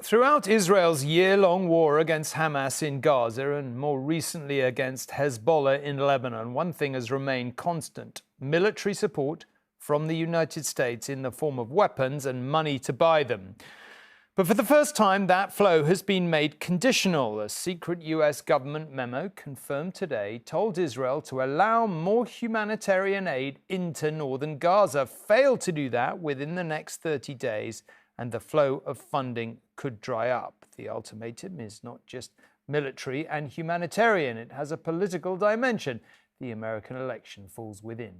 Throughout Israel's year-long war against Hamas in Gaza and more recently against Hezbollah in Lebanon, one thing has remained constant: military support from the United States in the form of weapons and money to buy them. But for the first time, that flow has been made conditional. A secret US government memo confirmed today told Israel to allow more humanitarian aid into northern Gaza. Failed to do that within the next 30 days, and the flow of funding could dry up. The ultimatum is not just military and humanitarian. It has a political dimension. The American election falls within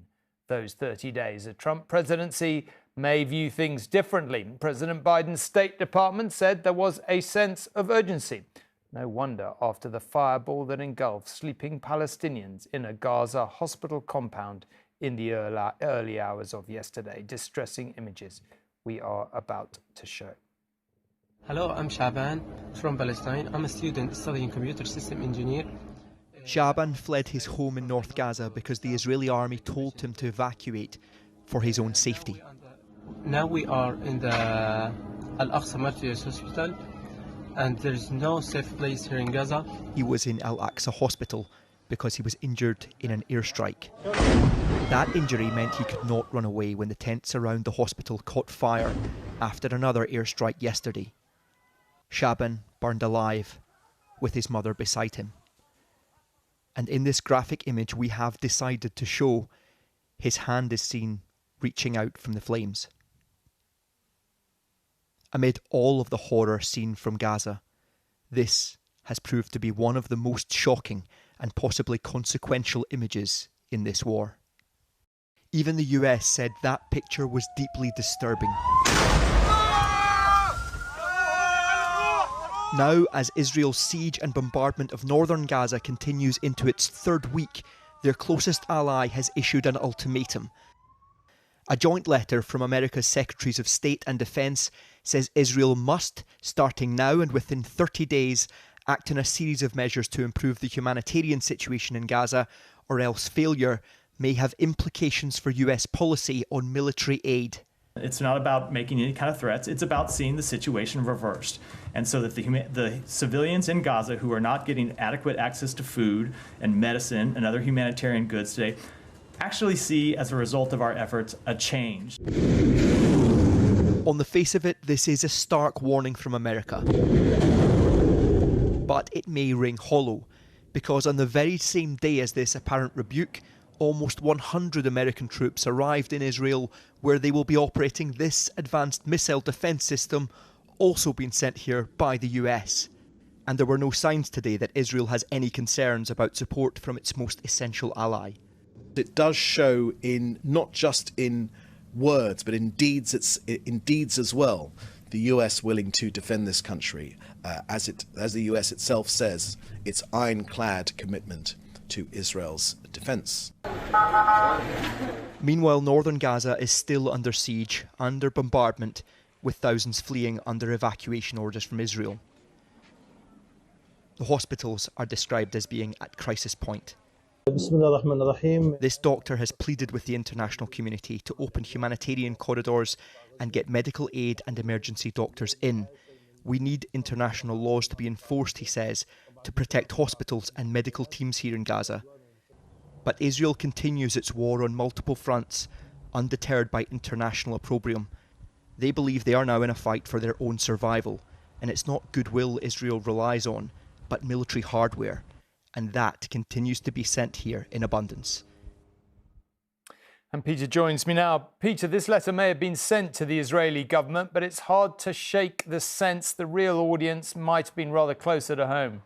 those 30 days. A Trump presidency may view things differently. President Biden's State Department said there was a sense of urgency. No wonder after the fireball that engulfed sleeping Palestinians in a Gaza hospital compound in the early hours of yesterday. Distressing images we are about to show. Hello, I'm Shaban from Palestine. I'm a student studying computer system engineer. Shaban fled his home in North Gaza because the Israeli army told him to evacuate for his own safety. Now we are in the Al-Aqsa Martyrs Hospital, and there's no safe place here in Gaza. He was in Al-Aqsa Hospital because he was injured in an airstrike. That injury meant he could not run away when the tents around the hospital caught fire after another airstrike yesterday. Shaban burned alive with his mother beside him. And in this graphic image we have decided to show, his hand is seen reaching out from the flames. Amid all of the horror seen from Gaza, this has proved to be one of the most shocking and possibly consequential images in this war. Even the US said that picture was deeply disturbing. Now, as Israel's siege and bombardment of northern Gaza continues into its third week, their closest ally has issued an ultimatum. A joint letter from America's Secretaries of State and Defence says Israel must, starting now and within 30 days, act on a series of measures to improve the humanitarian situation in Gaza, or else failure may have implications for US policy on military aid. It's not about making any kind of threats. It's about seeing the situation reversed. And so that the civilians in Gaza who are not getting adequate access to food and medicine and other humanitarian goods today actually see, as a result of our efforts, a change. On the face of it, this is a stark warning from America. But it may ring hollow, because on the very same day as this apparent rebuke, almost 100 American troops arrived in Israel, where they will be operating this advanced missile defence system, also being sent here by the US. And there were no signs today that Israel has any concerns about support from its most essential ally. It does show in not just in words, but in deeds as well. The US willing to defend this country, as the US itself says, its ironclad commitment to Israel's defence. Meanwhile, northern Gaza is still under siege, under bombardment, with thousands fleeing under evacuation orders from Israel. The hospitals are described as being at crisis point. This doctor has pleaded with the international community to open humanitarian corridors and get medical aid and emergency doctors in. We need international laws to be enforced, he says, to protect hospitals and medical teams here in Gaza. But Israel continues its war on multiple fronts, undeterred by international opprobrium. They believe they are now in a fight for their own survival, and it's not goodwill Israel relies on, but military hardware, and that continues to be sent here in abundance. And Peter joins me now. Peter, this letter may have been sent to the Israeli government, but it's hard to shake the sense the real audience might have been rather closer to home.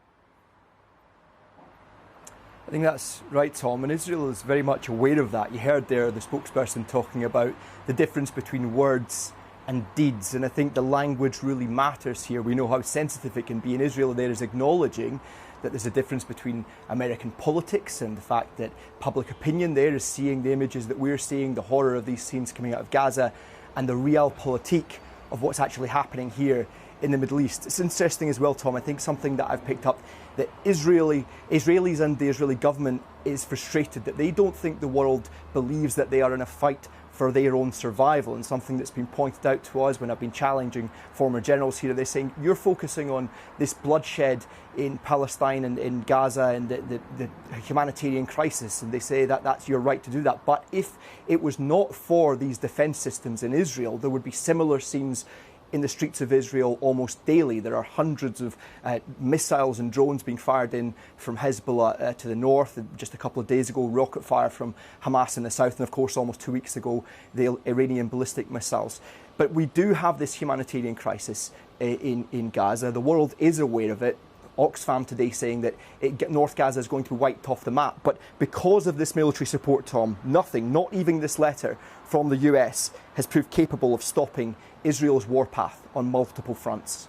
I think that's right, Tom, and Israel is very much aware of that. You heard there the spokesperson talking about the difference between words and deeds, and I think the language really matters here. We know how sensitive it can be, and Israel there is acknowledging that there's a difference between American politics and the fact that public opinion there is seeing the images that we're seeing, the horror of these scenes coming out of Gaza, and the realpolitik of what's actually happening here in the Middle East. It's interesting as well, Tom, I think something that I've picked up, that Israelis and the Israeli government is frustrated that they don't think the world believes that they are in a fight for their own survival, and something that's been pointed out to us when I've been challenging former generals here. They're saying you're focusing on this bloodshed in Palestine and in Gaza and the humanitarian crisis, and they say that that's your right to do that. But if it was not for these defence systems in Israel, there would be similar scenes in the streets of Israel almost daily. There are hundreds of missiles and drones being fired in from Hezbollah to the north. Just a couple of days ago, rocket fire from Hamas in the south, and of course almost 2 weeks ago, the Iranian ballistic missiles. But we do have this humanitarian crisis in Gaza. The world is aware of it. Oxfam today saying that North Gaza is going to be wiped off the map. But because of this military support, Tom, nothing, not even this letter from the US, has proved capable of stopping Israel's warpath on multiple fronts.